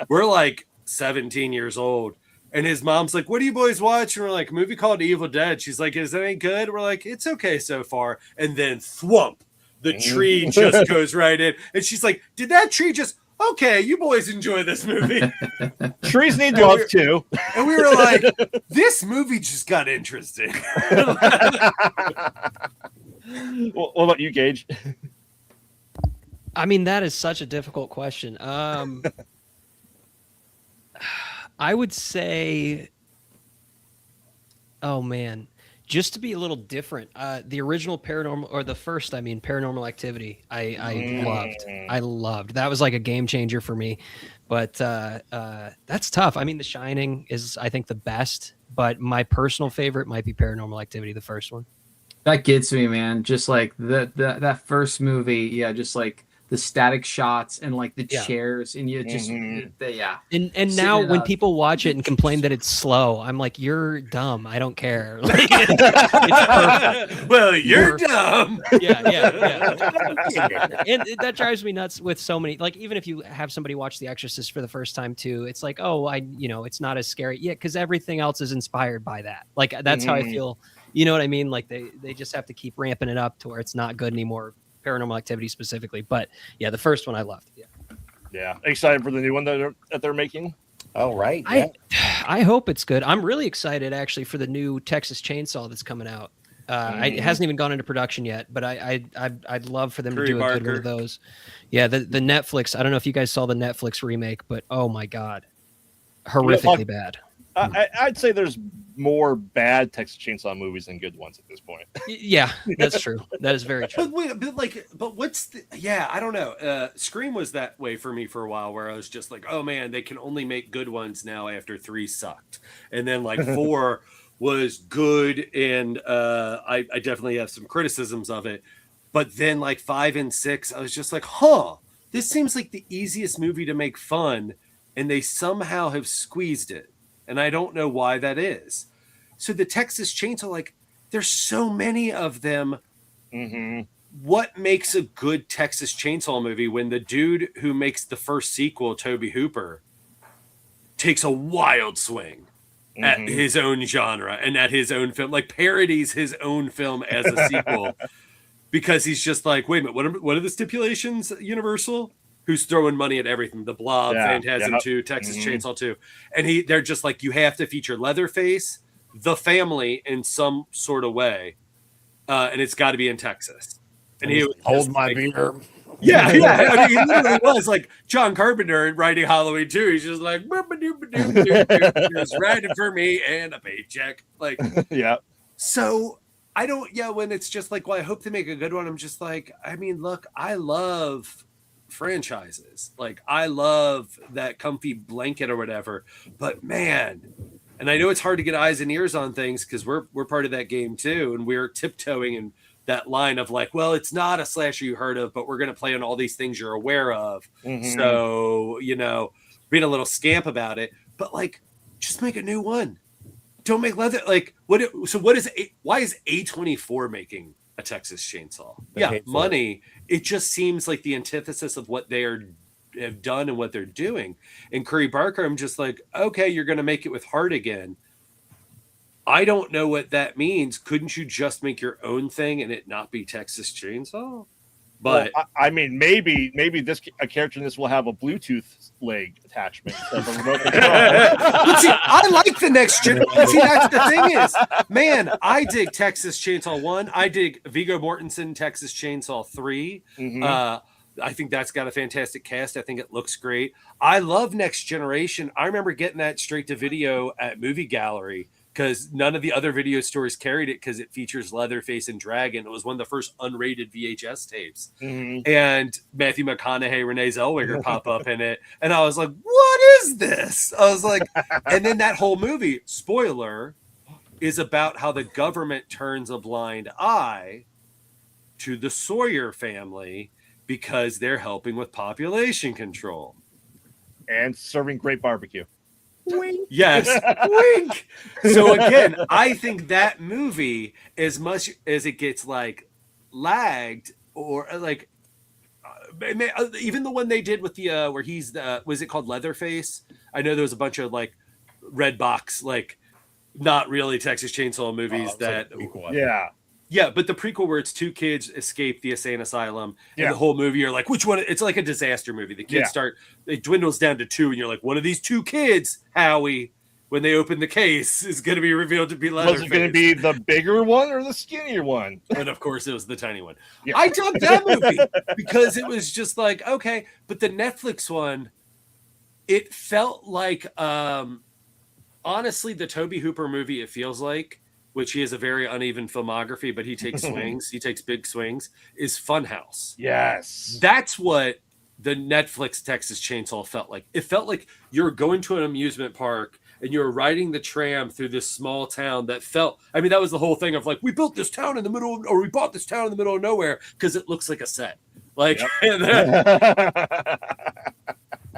We're like 17 years old. And his mom's like, what do you boys watch? And we're like, a movie called Evil Dead. She's like, is that any good? We're like, it's okay so far. And then thwump, the tree just goes right in. And she's like, did that tree just, okay, you boys enjoy this movie. Trees need love too. And we were like, this movie just got interesting. What about you, Gage? I mean, that is such a difficult question. I would say, oh man, just to be a little different. The original Paranormal Activity, I loved. That was like a game changer for me. But that's tough. I mean, The Shining is, I think, the best. But my personal favorite might be Paranormal Activity, the first one. That gets me, man. Just like that first movie, just like the static shots and like the chairs, and you just And now when people watch it and complain that it's slow, I'm like, you're dumb. I don't care. Like, it's perfect. Well, you're dumb. Yeah. And that drives me nuts with so many. Like, even if you have somebody watch The Exorcist for the first time too, it's like, oh, it's not as scary. Yeah, because everything else is inspired by that. Like, that's how I feel. You know what I mean? Like they just have to keep ramping it up to where it's not good anymore. Paranormal Activity specifically, but yeah, the first one I loved. Yeah. Excited for the new one that they're making. Oh, right. Yeah. I hope it's good. I'm really excited actually for the new Texas Chainsaw that's coming out. It hasn't even gone into production yet, but I'd love for them to do a good one of those. Yeah, the Netflix. I don't know if you guys saw the Netflix remake, but oh my god, horrifically bad. I'd say there's more bad Texas Chainsaw movies than good ones at this point. Yeah, that's true. That is very true. But what's the? Yeah, I don't know. Scream was that way for me for a while, where I was just like, oh man, they can only make good ones now after 3 sucked, and then like 4 was good, and I definitely have some criticisms of it, but then like 5 and 6, I was just like, huh, this seems like the easiest movie to make fun, and they somehow have squeezed it. And I don't know why that is. So the Texas Chainsaw, like, there's so many of them. Mm-hmm. What makes a good Texas Chainsaw movie when the dude who makes the first sequel, Toby Hooper, takes a wild swing at his own genre and at his own film, like parodies his own film as a sequel, because he's just like, wait a minute, what are the stipulations, Universal? Who's throwing money at everything? The Blob, Phantasm 2, Texas Chainsaw 2. And they're just like, you have to feature Leatherface, the family in some sort of way. And it's got to be in Texas. And he was hold my beer. Yeah. I mean, he literally was like John Carpenter writing Halloween 2. He's just like, it's riding for me and a paycheck. Like, yeah. So I don't, when it's just like, well, I hope they make a good one. I'm just like, I mean, look, I love franchises, like I love that comfy blanket or whatever, but man, and I know it's hard to get eyes and ears on things because we're part of that game too, and we're tiptoeing in that line of like, well, it's not a slasher you heard of, but we're going to play on all these things you're aware of. So being a little scamp about it, but like, just make a new one. Don't make leather. Like why is A24 making a Texas Chainsaw? Money. It just seems like the antithesis of what they have done and what they're doing. And Curry Barker, I'm just like, okay, you're going to make it with heart again. I don't know what that means. Couldn't you just make your own thing and it not be Texas Chainsaw? But I mean, maybe a character in this will have a Bluetooth leg attachment instead of a remote control. But see, I like the next generation. See, that's the thing is, man, I dig Texas Chainsaw 1. I dig Viggo Mortensen, Texas Chainsaw 3. I think that's got a fantastic cast. I think it looks great. I love Next Generation. I remember getting that straight to video at Movie Gallery, because none of the other video stores carried it because it features Leatherface and Dragon. It was one of the first unrated VHS tapes. And Matthew McConaughey, Renee Zellweger pop up in it. And I was like, what is this? I was like, and then that whole movie, spoiler, is about how the government turns a blind eye to the Sawyer family because they're helping with population control. And serving great barbecue. Wink. Yes, wink. So again, I think that movie, as much as it gets like lagged or like even the one they did with the where he's was it called Leatherface? I know there was a bunch of like red box, like not really Texas Chainsaw movies that yeah, but the prequel where it's 2 kids escape the insane asylum, and the whole movie you're like, which one? It's like a disaster movie. The kids it dwindles down to 2, and you're like, one of these 2 kids, Howie, when they open the case, is going to be revealed to be Leatherface. Was it going to be the bigger one or the skinnier one? And of course, it was the tiny one. Yeah. I dug that movie because it was just like, okay, but the Netflix one, it felt like, honestly, the Toby Hooper movie, it feels like, which he has a very uneven filmography, but he takes swings. He takes big swings, is Funhouse. Yes. That's what the Netflix Texas Chainsaw felt like. It felt like you were going to an amusement park and you were riding the tram through this small town that felt, I mean, that was the whole thing of like, we built this town in the middle of, or we bought this town in the middle of nowhere because it looks like a set. Like,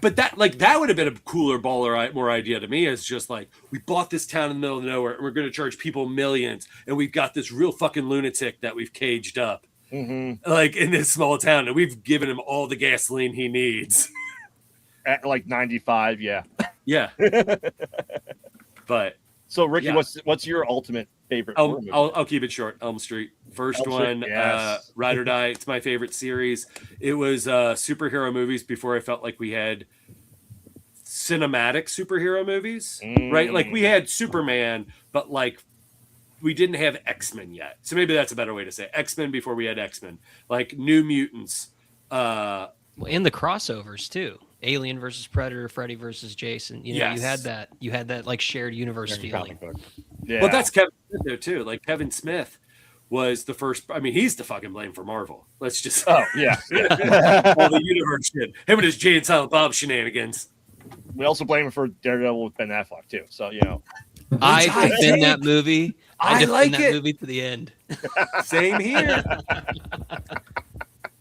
but that would have been a cooler, baller, more idea to me. Is just like, we bought this town in the middle of nowhere and we're going to charge people millions. And we've got this real fucking lunatic that we've caged up like in this small town. And we've given him all the gasoline he needs. At like 95. Yeah. Yeah. But so Ricky, what's your ultimate favorite? I'll keep it short. Elm Street. First one, yes. Ride or Die. It's my favorite series. It was superhero movies before I felt like we had cinematic superhero movies, right? Like we had Superman, but like we didn't have X-Men yet. So maybe that's a better way to say it. X-Men before we had X-Men, like New Mutants. Well, and the crossovers too. Alien versus Predator, Freddy versus Jason. You know, Yes. you had that like shared universe feeling. Yeah. Well, that's Kevin Smith there too. Like Kevin Smith was the first. I mean, he's the fucking blame for Marvel. Let's just Oh yeah. all the universe shit. Him and his Jay and Silent Bob shenanigans. We also blame him for Daredevil with Ben Affleck too. So you know. I defend that movie. I defend like that it. movie to the end. Same here.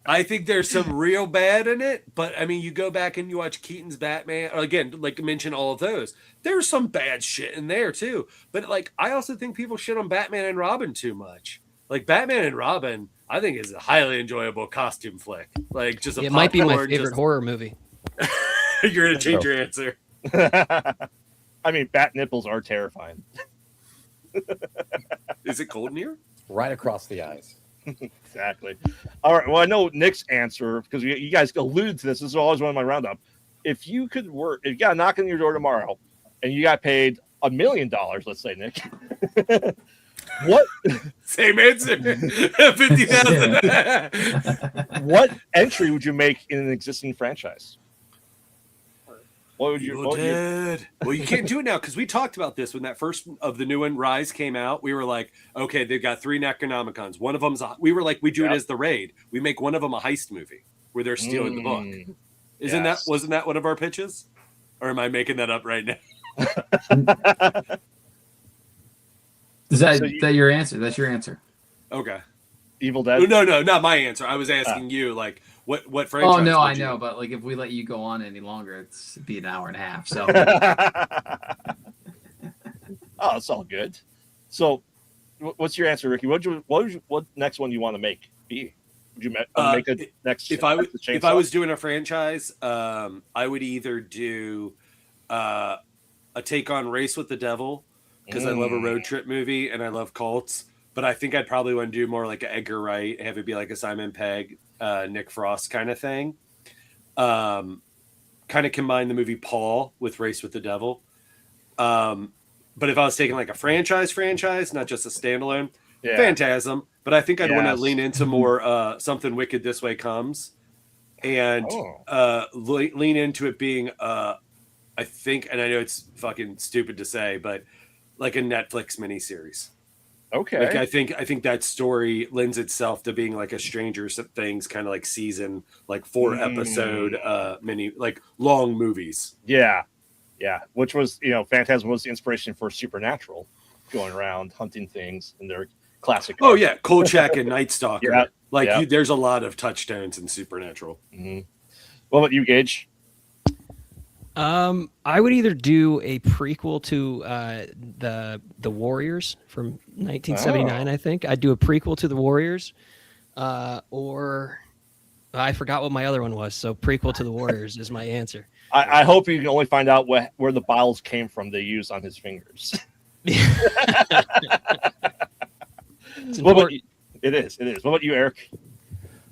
I think there's some real bad in it, but I mean, you go back and you watch Keaton's Batman, or again, like mention all of those. There's some bad shit in there too. But like, I also think people shit on Batman and Robin too much. Like Batman and Robin, I think is a highly enjoyable costume flick. Like just a It might be my popcorn, favorite horror movie. You're gonna change your answer. I mean, bat nipples are terrifying. Is it cold in here? Right across the eyes. Exactly. All right. Well, I know Nick's answer because you guys alluded to this. This is always one of my roundup. If you could work, if you got a knock on your door tomorrow and you got paid $1 million, let's say, Nick, what? Same answer. 50,000. What entry would you make in an existing franchise? What would you? Evil Dead. Well, you can't do it now because we talked about this when that first of the new one, Rise, came out. We were like, okay, they've got 3 Necronomicons. One of them's we were like, we do it as the raid. We make one of them a heist movie where they're stealing the book. Wasn't that one of our pitches? Or am I making that up right now? Is that your answer? That's your answer. Okay. Evil Dead. No, not my answer. I was asking you, like, what franchise? Oh no, I would you- know, but like if we let you go on any longer, it'd be an hour and a half. So Oh, it's all good. So, what's your answer, Ricky? What next one you want to make be? Would you make a next? If I was doing a franchise, I would either do a take on Race with the Devil because I love a road trip movie and I love cults. But I think I'd probably want to do more like an Edgar Wright, have it be like a Simon Pegg, Nick Frost kind of thing. Kind of combine the movie Paul with Race with the Devil. But if I was taking like a franchise, not just a standalone, Phantasm. But I think I'd want to lean into more something Wicked This Way Comes, and lean into it being I think, and I know it's fucking stupid to say, but like a Netflix miniseries. Okay. Like I think that story lends itself to being like a Stranger Things kind of like season, like 4 episode mini, like long movies. Yeah. Which was, Phantasm was the inspiration for Supernatural, going around hunting things in their classic. Oh yeah, Kolchak and Night Stalker. Yeah. There's a lot of touchstones in Supernatural. Mm-hmm. What about you, Gage? I would either do a prequel to the Warriors from 1979. I think I'd do a prequel to the Warriors, or I forgot what my other one was. So prequel to the Warriors is my answer. I hope you can only find out where the bottles came from they used on his fingers. It is. What about you, Eric?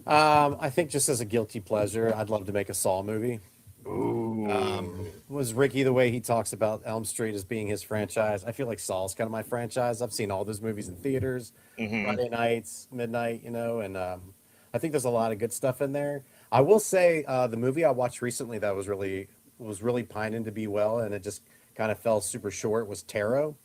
I think just as a guilty pleasure, I'd love to make a Saw movie. Ooh. Was Ricky the way he talks about Elm Street as being his franchise? I feel like Saw's kind of my franchise. I've seen all those movies in theaters, Friday nights, midnight, and I think there's a lot of good stuff in there. I will say the movie I watched recently that was really pining to be well, and it just kind of fell super short was Tarot.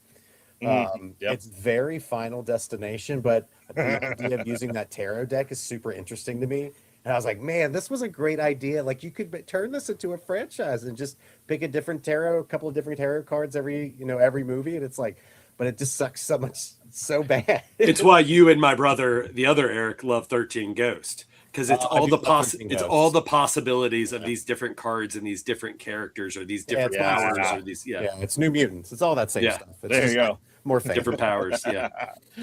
It's very Final Destination, but the idea of using that tarot deck is super interesting to me. And I was like, man, this was a great idea. Like you could turn this into a franchise and just pick a couple of different tarot cards every movie. And it's like, but it just sucks so bad. It's why you and my brother, the other Eric, love 13 Ghost. Because it's all the possibilities of these different cards and these different characters or these different powers or these it's New Mutants. It's all that same stuff. It's there you go. Like more different powers. Yeah.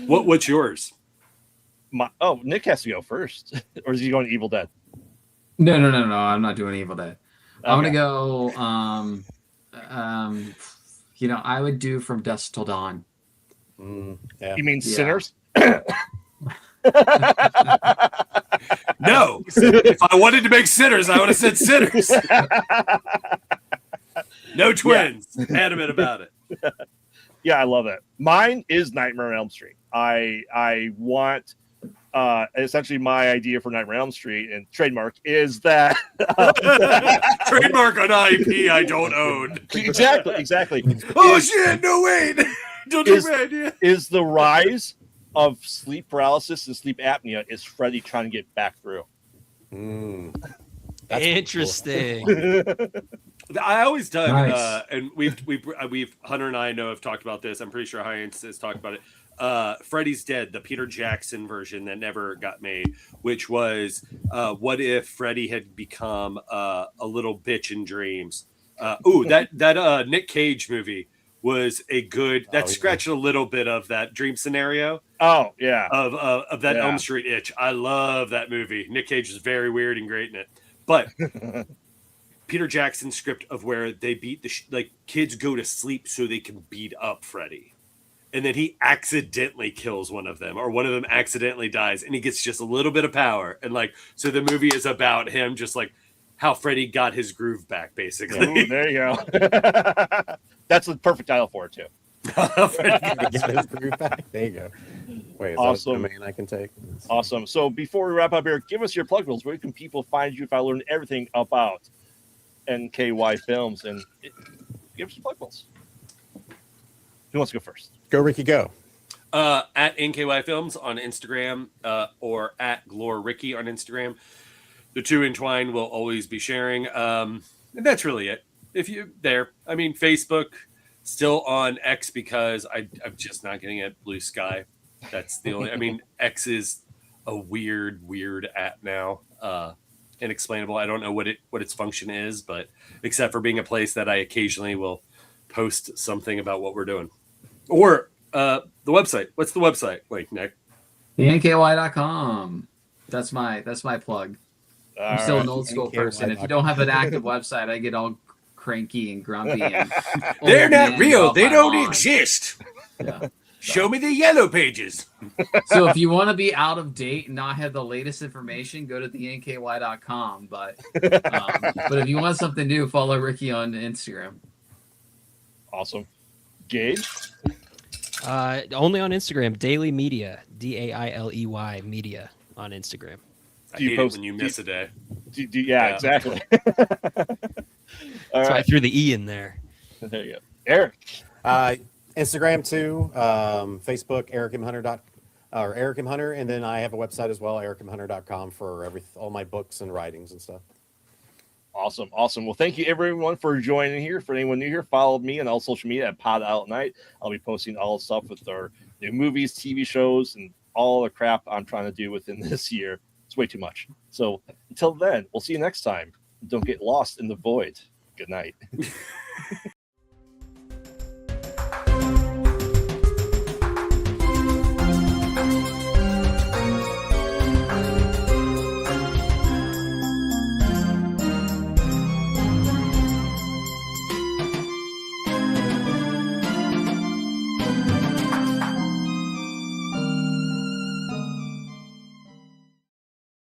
What's yours? Nick has to go first, or is he going to Evil Dead? No. I'm not doing Evil Dead. Okay. I'm gonna go. I would do From Dusk Till Dawn. You mean Sinners? No. If I wanted to make Sinners, I would have said Sinners. No twins. Adamant about it. Yeah, I love it. Mine is Nightmare on Elm Street. I want essentially my idea for Nightmare on Elm Street and trademark is that Trademark on IP I don't own. exactly. Oh shit! No wait, don't take my idea. Is the rise of sleep paralysis and sleep apnea is Freddy trying to get back through? Interesting. I always dug, Nice. and we've Hunter and I know have talked about this. I'm pretty sure Hiance has talked about it. Freddy's Dead, the Peter Jackson version that never got made, which was what if Freddy had become a little bitch in dreams? That Nick Cage movie was a good scratched a little bit of that dream scenario. Oh yeah, of that Elm Street itch. I love that movie. Nick Cage is very weird and great in it, but. Peter Jackson's script of where they beat kids go to sleep so they can beat up Freddy. And then he accidentally kills one of them, or one of them accidentally dies, and he gets just a little bit of power. And so the movie is about him just how Freddy got his groove back, basically. Ooh, there you go. That's the perfect title for it too. Get his groove back. There you go. Wait, is awesome. that a domain I can take? Awesome. So before we wrap up here, give us your pluggables. Where can people find you if I learn everything about NKY Films, and give us some pluggables. Who wants to go first? Go, Ricky, go. At NKY Films on Instagram, or at Glore Ricky on Instagram. The two entwined. Will always be sharing. And that's really it. If you there, I mean, Facebook still on X because I'm just not getting it. Blue Sky. That's the only. I mean, X is a weird app now. Inexplainable. I don't know what its function is, but except for being a place that I occasionally will post something about what we're doing. Or the website. What's the website? Wait, Nick. NKY.com. That's my plug. I'm still an old school NKY. person. If you don't have an active website, I get all cranky and grumpy. And They're not man real. about They my don't lawn. exist. Yeah. Show me the yellow pages. So if you want to be out of date and not have the latest information, go to the NKY.com. But if you want something new, follow Ricky on Instagram. Awesome. Gage? Only on Instagram. Dailey Media. Dailey Media on Instagram. I Do you hate post- it when you miss a day. Yeah, exactly. All So I right. threw the E in there. There you go. Eric? Instagram too. Facebook, Eric M. Hunter, and then I have a website as well, ericmhunter.com, for all my books and writings and stuff. Awesome. Well, thank you everyone for joining here. For anyone new here, follow me on all social media at Pod Out Night. I'll be posting all the stuff with our new movies, TV shows, and all the crap I'm trying to do within this year. It's way too much. So until then, we'll see you next time. Don't get lost in the void. Good night.